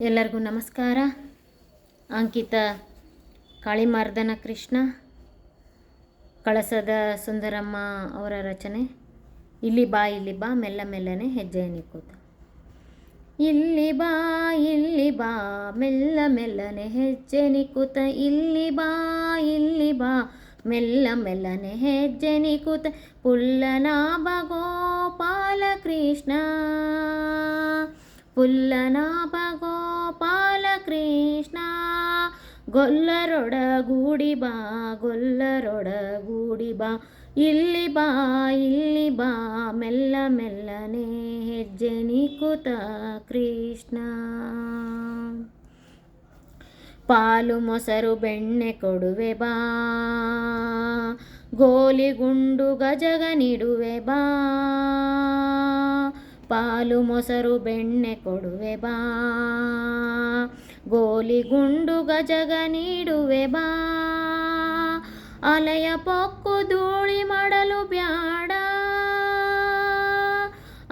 ಎಲ್ಲರಿಗೂ ನಮಸ್ಕಾರ. ಅಂಕಿತ ಕಾಳಿಮಾರ್ದನ ಕೃಷ್ಣ, ಕಳಸದ ಸುಂದರಮ್ಮ ಅವರ ರಚನೆ. ಇಲ್ಲಿ ಬಾ ಮೆಲ್ಲ ಮೆಲ್ಲನೆ ಹೆಜ್ಜೆ ನಿಕ್ಕುತ್ತ. ಇಲ್ಲಿ ಬಾ ಮೆಲ್ಲ ಮೆಲ್ಲನೆ ಹೆಜ್ಜೆ ನಿಕ್ಕುತ್ತ. ಇಲ್ಲಿ ಬಾ ಮೆಲ್ಲ ಮೆಲ್ಲನೆ ಹೆಜ್ಜೆ ನಿಕ್ಕುತ್ತ. ಪುಲ್ಲನಾಭ ಗೋಪಾಲ ಕೃಷ್ಣ, ಪುಲ್ಲನಾಭ ಗೋಪಾಲ ಕೃಷ್ಣ. ಗೊಲ್ಲರೊಡಗೂಡಿ ಬಾ, ಗೊಲ್ಲರೊಡಗೂಡಿ ಬಾ. ಇಲ್ಲಿ ಬಾ ಮೆಲ್ಲ ಮೆಲ್ಲನೆ ಹೆಜ್ಜೆ ನಿಕ್ಕುತ್ತ ಕೃಷ್ಣ. ಪಾಲು ಮೊಸರು ಬೆಣ್ಣೆ ಕೊಡುವೆ ಬಾ, ಗೋಲಿಗುಂಡು ಗಜಗ ನೀಡುವೆ ಬಾ. ಪಾಲು ಮೊಸರು ಬೆಣ್ಣೆ ಕೊಡುವೆ ಬಾ, ಗೋಲಿಗುಂಡು ಗಜಗ ನೀಡುವೆ ಬಾ. ಅಲೆಯ ಪೊಕ್ಕು ಧೂಳಿ ಮಾಡಲು ಬ್ಯಾಡ,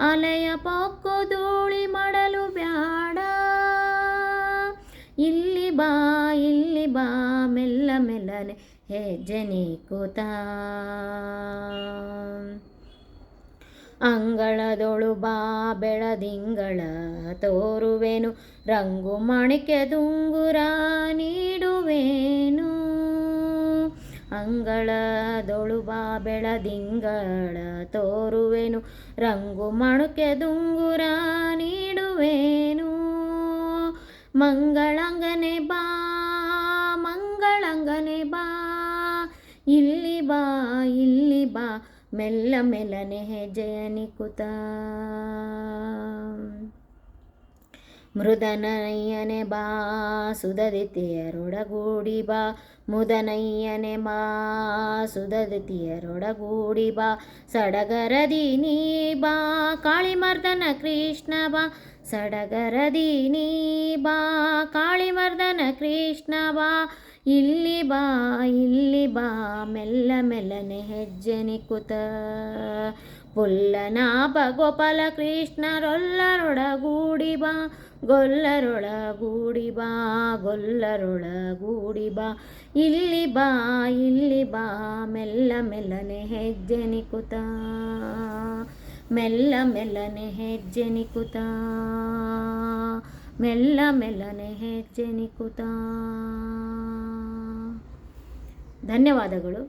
ಅಲೆಯ ಪೊಕ್ಕು ಧೂಳಿ ಮಾಡಲು ಬ್ಯಾಡ. ಇಲ್ಲಿ ಬಾ ಮೆಲ್ಲ ಮೆಲ್ಲನೆ ಹೆಜ್ಜೆ ನಿಕ್ಕುತ್ತ. ಅಂಗಳದೊಳು ಬಾ ಬೆಳದಿಂಗಳ ತೋರುವೆನು, ರಂಗು ಮಣಿಕೆ ದುಂಗುರ ನೀಡುವೆನು. ಅಂಗಳದೊಳು ಬಾ ಬೆಳದಿಂಗಳ ತೋರುವೆನು, ರಂಗು ಮಣಿಕೆ ದುಂಗುರ ನೀಡುವೆನು. ಮಂಗಳಂಗನೆ ಬಾ, ಮಂಗಳಂಗನೆ ಬಾ. ಇಲ್ಲಿ ಬಾ ಮೆಲ್ಲ ಮೆಲ್ಲನೆ ಹೆಜ್ಜೆಯ ನಿಕ್ಕುತ್ತ. ಮೃದನಯ್ಯನೆ ಬಾ ಸುಧದಿತಿಯರೊಡಗೂಡಿ ಬಾ, ಮುದನಯ್ಯನೆ ಬಾ ಸುಧದಿತಿಯರೊಡಗೂಡಿ ಬಾ. ಸಡಗರದಿ ನೀ ಬಾ ಕಾಳಿಮರ್ದನ ಕೃಷ್ಣ ಬಾ, ಸಡಗರದಿ ನೀ ಬಾ ಕಾಳಿಮರ್ದನ ಕೃಷ್ಣ ಬಾ. ಇಲ್ಲಿ ಬಾ ಮೆಲ್ಲ ಮೆಲ್ಲನೆ ಹೆಜ್ಜೆ ನಿಕ್ಕುತ್ತ. ಪುಲ್ಲನಾಭ ಗೋಪಾಲ ಕೃಷ್ಣರೊಲ್ಲರೊಡಗೂಡಿ ಬಾ, ಗೊಲ್ಲರೊಳಗೂಡಿ ಬಾ, ಗೊಲ್ಲರೊಳಗೂಡಿ ಬಾ. ಇಲ್ಲಿ ಬಾ ಮೆಲ್ಲ ಮೆಲ್ಲನೆ ಹೆಜ್ಜೆ ನಿಕ್ಕುತ್ತ, ಮೆಲ್ಲ ಮೆಲ್ಲನೆ ಹೆಜ್ಜೆ ನಿಕ್ಕುತ್ತ, ಮೆಲ್ಲ ಮೆಲ್ಲನೆ ಹೆಜ್ಜೆ ನಿಕ್ಕುತ್ತ. ಧನ್ಯವಾದಗಳು.